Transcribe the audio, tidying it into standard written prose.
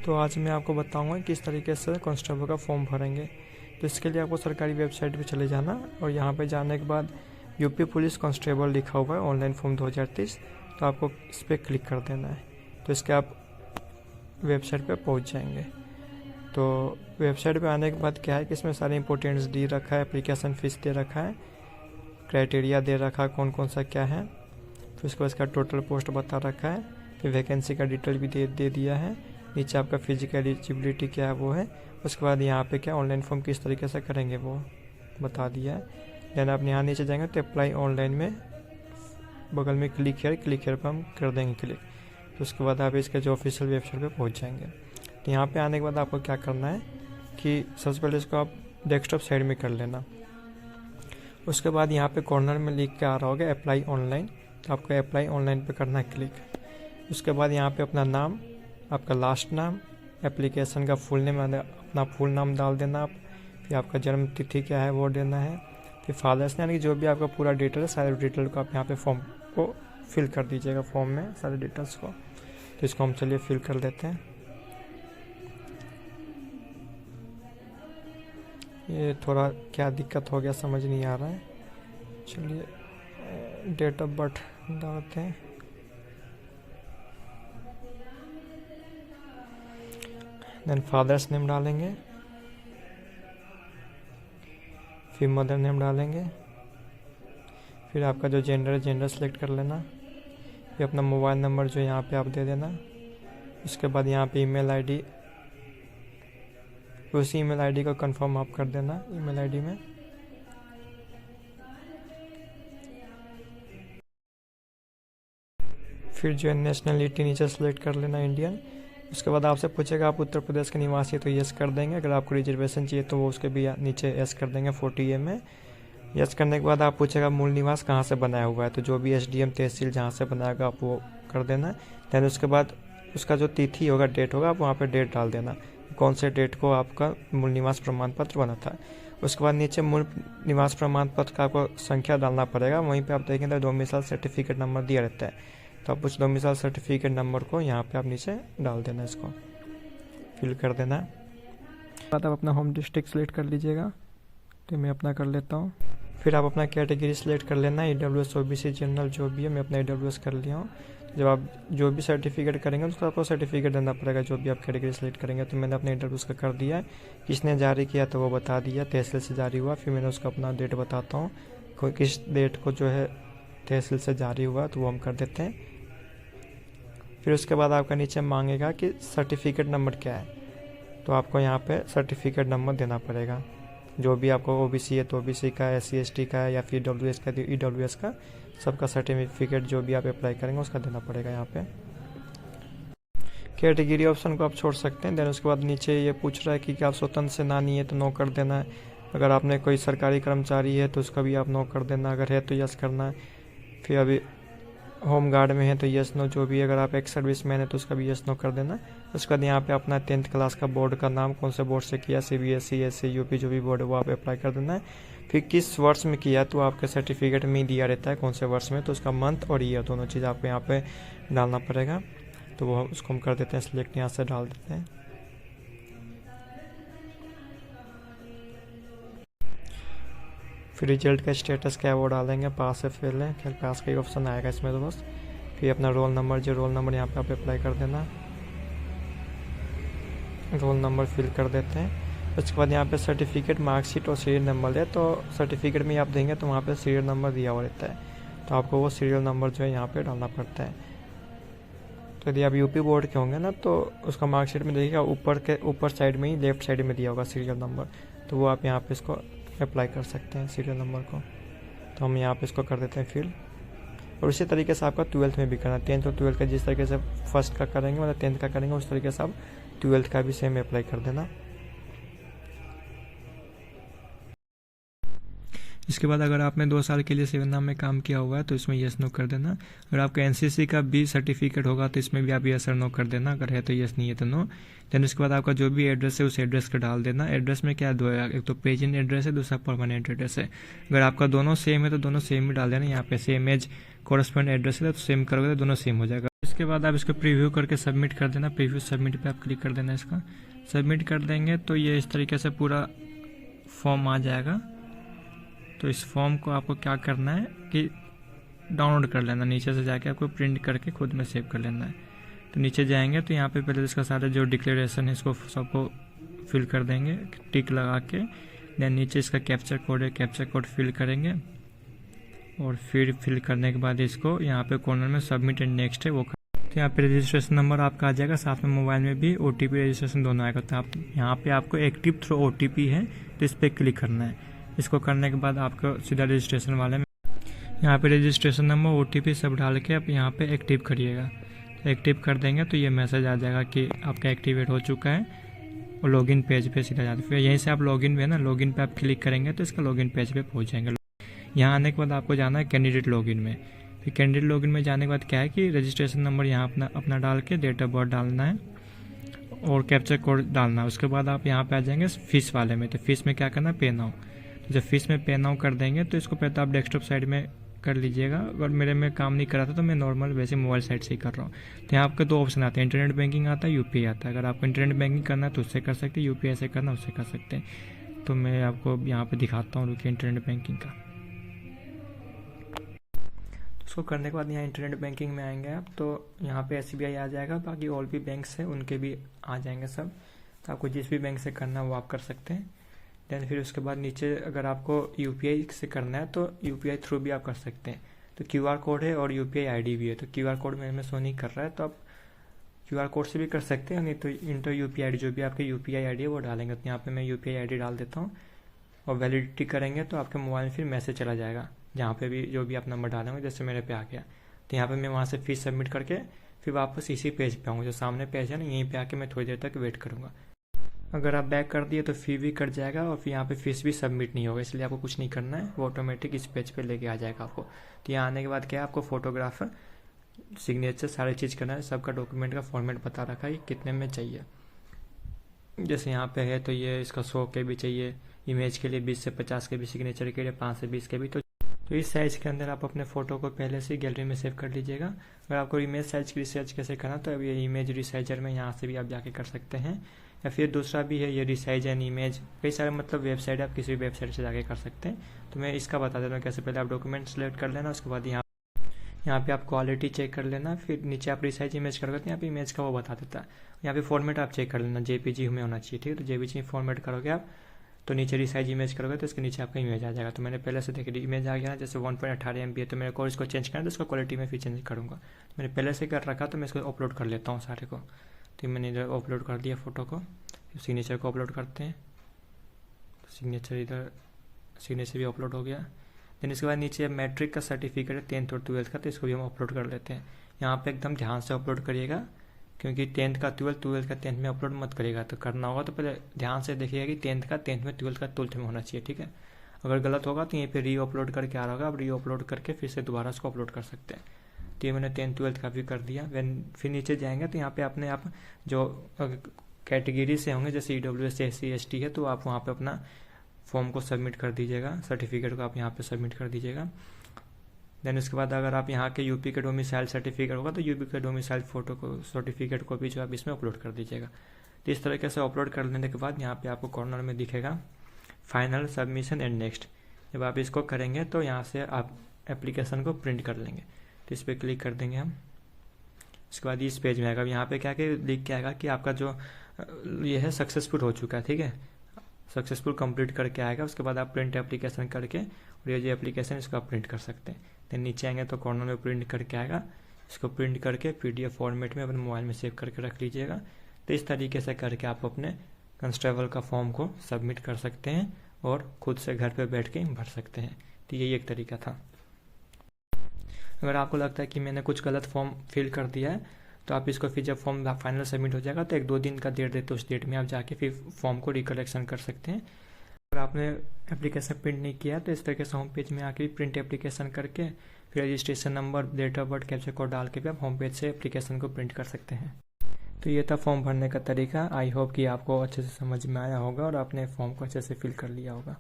तो आज मैं आपको बताऊंगा किस तरीके से कांस्टेबल का फॉर्म भरेंगे। तो इसके लिए आपको सरकारी वेबसाइट पे चले जाना और यहाँ पे जाने के बाद यूपी पुलिस कांस्टेबल लिखा हुआ है ऑनलाइन फॉर्म 2023, तो आपको इस पर क्लिक कर देना है। तो इसके आप वेबसाइट पे पहुँच जाएंगे। तो वेबसाइट पे आने के बाद क्या है कि इसमें सारे इंपॉर्टेंट्स दे रखा है, एप्लीकेशन फ़ीस दे रखा है, क्राइटेरिया दे रखा है कौन कौन सा क्या है, फिर उसके बाद इसका टोटल पोस्ट बता रखा है, फिर वैकेंसी का डिटेल भी दे दिया है, नीचे आपका फिजिकल एलिजिबिलिटी क्या है वो है, उसके बाद यहाँ पे क्या ऑनलाइन फॉर्म किस तरीके से करेंगे वो बता दिया है। देन आप यहाँ नीचे जाएंगे तो अप्लाई ऑनलाइन में बगल में क्लिक हेयर पर हम कर देंगे क्लिक। तो उसके बाद आप इसके जो ऑफिशियल वेबसाइट पे पहुँच जाएंगे। तो यहाँ पे आने के बाद आपको क्या करना है कि सबसे पहले इसको आप डेस्कटॉप साइड में कर लेना। उसके बाद यहाँ पे कॉर्नर में लिख के आ रहा होगा अप्लाई ऑनलाइन, तो आपको अप्लाई ऑनलाइन पे करना है क्लिक। उसके बाद यहाँ पे अपना नाम, आपका लास्ट नाम, एप्लीकेशन का फुल नेम, अपना फुल नाम डाल देना आप, फिर आपका जन्म तिथि क्या है वो देना है, फिर फादर्स यानी कि जो भी आपका पूरा डिटेल है सारे डिटेल को आप यहाँ पे फॉर्म को फिल कर दीजिएगा, फॉर्म में सारे डिटेल्स को। तो इसको हम चलिए फिल कर देते हैं। ये थोड़ा क्या दिक्कत हो गया समझ नहीं आ रहा है, चलिए डेट ऑफ बर्थ डालते हैं। देन फादर्स नेम डालेंगे, फिर मदर नेम डालेंगे, फिर आपका जो जेंडर है जेंडर सेलेक्ट कर लेना, फिर अपना मोबाइल नंबर जो यहाँ पे आप दे देना। उसके बाद यहाँ पे ईमेल आईडी, उसी ईमेल आईडी को कंफर्म आप कर देना ईमेल आईडी में। फिर जो है नेशनलिटी नीचे सेलेक्ट कर लेना इंडियन। उसके बाद आपसे पूछेगा आप उत्तर प्रदेश के निवासी, तो यस कर देंगे। अगर आपको रिजर्वेशन चाहिए तो वो उसके भी नीचे यस कर देंगे 40A में। यस करने के बाद आप पूछेगा मूल निवास कहाँ से बनाया हुआ है, तो जो भी SDM तहसील जहाँ से बनाएगा आप वो कर देना। दैन उसके बाद उसका जो तिथि होगा, डेट होगा, आप वहाँ पे डेट डाल देना, कौन से डेट को आपका मूल निवास प्रमाण पत्र बना था। उसके बाद नीचे मूल निवास प्रमाण पत्र का आपको संख्या डालना पड़ेगा। वहीं पर आप देखेंगे तो डोमिसाइल सर्टिफिकेट नंबर दिया रहता है, तो आप उस डोमिसाइल सर्टिफिकेट नंबर को यहाँ पे आप नीचे डाल देना, इसको फिल कर देना। बाद आप अपना होम डिस्ट्रिक्ट सेलेक्ट कर लीजिएगा, तो मैं अपना कर लेता हूँ। फिर आप अपना कैटेगरी सेलेक्ट कर लेना, EWS OBC जनरल जो भी है, मैं अपना EWS कर लिया हूँ। जब आप जो भी सर्टिफिकेट करेंगे उसको आपको सर्टिफिकेट देना पड़ेगा, जो भी आप कैटेगरी सेलेक्ट करेंगे। तो मैंने अपने EWS का कर दिया है। किसने जारी किया तो वो बता दिया, तहसील से जारी हुआ। फिर मैंने उसका अपना डेट बताता हूँ, किस डेट को जो है तहसील से जारी हुआ, तो वो हम कर देते हैं। फिर उसके बाद आपका नीचे मांगेगा कि सर्टिफिकेट नंबर क्या है, तो आपको यहाँ पे सर्टिफिकेट नंबर देना पड़ेगा। जो भी आपको OBC है तो OBC का, SC ST का है, या फिर EWS का, EWS का, सबका सर्टिफिकेट जो भी आप अप्लाई करेंगे उसका देना पड़ेगा यहाँ पे। कैटेगरी ऑप्शन को आप छोड़ सकते हैं। देन उसके बाद नीचे ये पूछ रहा है कि क्या आप स्वतंत्र सेनानी है तो नो कर देना है। अगर आपने कोई सरकारी कर्मचारी है तो उसका भी आप नो कर देना, अगर है तो यस करना है। फिर अभी होम गार्ड में है तो यस नो, जो भी अगर आप एक सर्विसमैन है तो उसका भी यस नो कर देना। उसके बाद यहाँ पे अपना 10th क्लास का बोर्ड का नाम, कौन से बोर्ड से किया, CBSE, SC, UP जो भी बोर्ड है वो आप अप्लाई कर देना है। फिर किस वर्ष में किया, तो आपके सर्टिफिकेट में दिया रहता है कौन से वर्ष में, तो उसका मंथ और ईयर दोनों चीज़ आपको यहाँ पे डालना पड़ेगा। तो वो उसको हम कर देते हैं सिलेक्ट, यहाँ से डाल देते हैं। फिर रिजल्ट का स्टेटस क्या है वो डालेंगे, पास है फेल है, फिर पास का ही ऑप्शन आएगा इसमें तो बस। फिर अपना रोल नंबर, जो रोल नंबर यहाँ पे आप अप्लाई कर देना, रोल नंबर फिल कर देते हैं। उसके बाद यहाँ पे सर्टिफिकेट, मार्कशीट और सीरियल नंबर है, तो सर्टिफिकेट में आप देंगे तो वहाँ पे सीरियल नंबर दिया हुआ रहता है, तो आपको वो सीरियल नंबर जो है यहाँ पे डालना पड़ता है। तो यदि आप UP बोर्ड के होंगे ना तो उसका मार्कशीट में देखिएगा ऊपर साइड में ही लेफ्ट साइड में दिया होगा सीरियल नंबर, तो वो आप यहाँ पे इसको अप्लाई कर सकते हैं सीरियल नंबर को। तो हम यहाँ पे इसको कर देते हैं फिल। और इसी तरीके से आपका 12th में भी करना, 10th और 12th का जिस तरीके से फर्स्ट का करेंगे मतलब 10th का करेंगे उस तरीके से आप 12th का भी सेम अप्लाई कर देना। इसके बाद अगर आपने 2 साल के लिए सेवा नाम में काम किया हुआ है तो इसमें यस नो कर देना। अगर आपका NCC का भी सर्टिफिकेट होगा तो इसमें भी आप यस और नो कर देना, अगर है तो यस, नहीं है तो नो। देन उसके बाद आपका जो भी एड्रेस है उस एड्रेस का डाल देना। एड्रेस में क्या दो है, एक तो प्रेजेंट एड्रेस है, दूसरा परमानेंट एड्रेस है। अगर आपका दोनों सेम है तो दोनों सेम ही डाल देना। यहाँ पे सेम एज कोरस्पोंड एड्रेस है तो सेम करोगे तो दोनों सेम हो जाएगा। इसके बाद आप इसको प्रीव्यू करके सबमिट कर देना। प्रीव्यू सबमिट पे आप क्लिक कर देना। इसका सबमिट कर देंगे तो ये इस तरीके से पूरा फॉर्म आ जाएगा। तो इस फॉर्म को आपको क्या करना है कि डाउनलोड कर लेना, नीचे से जाके आपको प्रिंट करके खुद में सेव कर लेना है। तो नीचे जाएंगे तो यहाँ पे पहले इसका सारा जो डिक्लेरेशन है इसको सबको फिल कर देंगे टिक लगा के। देन नीचे इसका कैप्चर कोड है, कैप्चर कोड फिल करेंगे और फिर फिल करने के बाद इसको यहाँ पे कॉर्नर में सबमिट एंड नेक्स्ट है वो तो यहाँ पे रजिस्ट्रेशन नंबर आपका आ जाएगा, साथ में मोबाइल में भी OTP रजिस्ट्रेशन दोनों आएगा। तो आप यहाँ पे आपको एक्टिव थ्रू OTP है तो इस पर क्लिक करना है। इसको करने के बाद आपको सीधा रजिस्ट्रेशन वाले में यहाँ पे रजिस्ट्रेशन नंबर OTP सब डाल के आप यहाँ पे एक्टिव करिएगा। तो एक्टिव कर देंगे तो ये मैसेज आ जाएगा कि आपका एक्टिवेट हो चुका है और लॉगिन पेज पे सीधा जाते। फिर यहीं से आप लॉगिन पे है ना, लॉगिन पे आप क्लिक करेंगे तो इसका लॉगिन पेज पे पहुँच जाएंगे। यहाँ आने के बाद आपको जाना है कैंडिडेट लॉगिन में। फिर कैंडिडेट लॉगिन में जाने के बाद क्या है कि रजिस्ट्रेशन नंबर यहाँ अपना डाल के डेट ऑफ बर्थ डालना है और कैप्चर कोड डालना है। उसके बाद आप यहाँ पे आ जाएंगे फीस वाले में। तो फीस में क्या करना है, पे नाउ। तो जब फीस में पे नाउ कर देंगे तो इसको पहले तो आप डेस्कटॉप साइड में कर लीजिएगा। अगर मेरे में काम नहीं कर रहा था तो मैं नॉर्मल वैसे मोबाइल साइड से ही कर रहा हूँ। तो यहाँ आपके दो ऑप्शन आते हैं, इंटरनेट बैंकिंग आता है, UPI आता है। अगर आपको इंटरनेट बैंकिंग करना है तो उससे कर सकते हैं, UPI से करना उससे कर सकते हैं। तो मैं आपको यहाँ पे दिखाता हूँ रुकिए इंटरनेट बैंकिंग का। उसको करने के बाद यहाँ इंटरनेट बैंकिंग में आएंगे आप तो यहाँ पे SBI आ जाएगा, बाकी और भी बैंक्स हैं उनके भी आ जाएंगे सब। तो आपको जिस भी बैंक से करना है वो आप कर सकते हैं। देन फिर उसके बाद नीचे अगर आपको UPI से करना है तो UPI थ्रू भी आप कर सकते हैं। तो QR कोड है और UPI ID भी है। तो QR कोड मेरे में शो नहीं कर रहा है तो आप QR कोड से भी कर सकते हैं, नहीं तो इंटर UPI ID जो भी आपके UPI ID है वो डालेंगे। तो यहाँ पे मैं UPI ID डाल देता हूँ और वैलिडिटी करेंगे तो आपके मोबाइल में फिर मैसेज चला जाएगा जहाँ पे भी जो भी आप नंबर डालेंगे। जैसे मेरे पे आ गया तो यहाँ पे मैं वहाँ से फीस सबमिट करके फिर वापस इसी पेज पे आऊँगा, जो सामने पेज है ना यहीं पे आके मैं थोड़ी देर तक वेट करूँगा। अगर आप बैक कर दिए तो फी भी कट जाएगा और फिर यहाँ पे फीस भी सबमिट नहीं होगा, इसलिए आपको कुछ नहीं करना है, वो ऑटोमेटिक इस पेज पे लेके आ जाएगा आपको। तो यहाँ आने के बाद क्या है, आपको फोटोग्राफ, सिग्नेचर सारी चीज़ करना है। सबका डॉक्यूमेंट का फॉर्मेट बता रखा है कितने में चाहिए। जैसे यहाँ पे है तो ये इसका 100 KB चाहिए, इमेज के लिए 20 से 50 KB, सिग्नेचर के लिए 5 से 20 KB। तो इस साइज़ के अंदर आप अपने फ़ोटो को पहले से गैलरी में सेव कर लीजिएगा। अगर आपको इमेज साइज की रिसर्च कैसे करना तो अब ये इमेज रिसाइजर में यहाँ से भी आप जाके कर सकते हैं, या फिर दूसरा भी है ये रिसाइज एंड इमेज, कई सारे मतलब वेबसाइट आप किसी भी वेबसाइट से जाके कर सकते हैं। तो मैं इसका बता देता हूँ कैसे। पहले आप डॉक्यूमेंट सेलेक्ट कर लेना, उसके बाद यहाँ पे आप क्वालिटी चेक कर लेना, फिर नीचे आप रिसाइज इमेज करोगे तो यहाँ पे इमेज का वो बता देता है। यहाँ पे फॉर्मेट आप चेक कर लेना, JPG में होना चाहिए, ठीक है। तो JPG फॉर्मेट करोगे आप तो नीचे रिसाइज इमेज करोगे तो इसके नीचे आपका इमेज आ जाएगा। तो मैंने पहले से देखिए इमेज आ गया ना, जैसे 1.18 MB है तो मेरे को इसको चेंज करना है तो इसको क्वालिटी में फिर चेंज करूँगा। मैंने पहले से कर रखा तो मैं इसको अपलोड कर लेता हूँ सारे को। तो मैंने इधर अपलोड कर दिया फ़ोटो को, सिग्नेचर को अपलोड करते हैं। सिग्नेचर इधर सिग्नेचर भी अपलोड हो गया। देन इसके बाद नीचे मैट्रिक का सर्टिफिकेट है 10th और 12th का, तो इसको भी हम अपलोड कर लेते हैं। यहाँ पे एकदम ध्यान से अपलोड करिएगा क्योंकि 10th का 12th का 10th में अपलोड मत करिएगा। तो करना होगा तो पहले ध्यान से देखिएगा कि 10th का 10th में, 12th का 12th में होना चाहिए, ठीक है। अगर गलत होगा तो यहीं पे री अपलोड करके आ रहा होगा, आप री अपलोड करके फिर से दोबारा उसको अपलोड कर सकते हैं। तो ये मैंने 10th 12th का भी कर दिया। फिर नीचे जाएंगे तो यहाँ पे अपने आप जो कैटेगरी से होंगे जैसे EWS SC ST है तो आप वहाँ पे अपना फॉर्म को सबमिट कर दीजिएगा, सर्टिफिकेट को आप यहाँ पे सबमिट कर दीजिएगा। देन उसके बाद अगर आप यहाँ के यूपी के डोमिसाइल सर्टिफिकेट होगा तो यूपी के डोमिसाइल फोटो को सर्टिफिकेट को भी जो आप इसमें अपलोड कर दीजिएगा। तो इस तरीके से अपलोड कर लेने के बाद यहाँ पे आपको कॉर्नर में दिखेगा फाइनल सबमिशन एंड नेक्स्ट। जब आप इसको करेंगे तो यहाँ से आप एप्लीकेशन को प्रिंट कर लेंगे। तो इस पर क्लिक कर देंगे हम। उसके बाद इस पेज में आएगा, यहाँ पे क्या लिख के आएगा कि आपका जो ये है सक्सेसफुल हो चुका है, ठीक है, सक्सेसफुल कंप्लीट करके आएगा। उसके बाद आप प्रिंट एप्लीकेशन करके और ये जो एप्लीकेशन इसको आप प्रिंट कर सकते हैं। देन नीचे आएंगे तो कॉर्नर में प्रिंट करके आएगा, इसको प्रिंट करके PDF फॉर्मेट में अपने मोबाइल में सेव करके रख लीजिएगा। तो इस तरीके से करके आप अपने कंस्टेबल का फॉर्म को सबमिट कर सकते हैं और खुद से घर पे बैठ के भर सकते हैं। तो यही एक तरीका था। अगर आपको लगता है कि मैंने कुछ गलत फॉर्म फिल कर दिया है तो आप इसको फिर जब फॉर्म फाइनल सबमिट हो जाएगा तो 1-2 दिन का डेट देते उस डेट में आप जाके फिर फॉर्म को रिकलेक्शन कर सकते हैं। अगर आपने एप्लीकेशन प्रिंट नहीं किया तो इस तरीके से होम पेज में आके प्रिंट एप्लीकेशन करके फिर registration number, date of birth, captcha code डाल के भी आप होम पेज से एप्लीकेशन को प्रिंट कर सकते हैं। तो ये था फॉर्म भरने का तरीका। आई होप कि आपको अच्छे से समझ में आया होगा और आपने फॉर्म को अच्छे से फिल कर लिया होगा।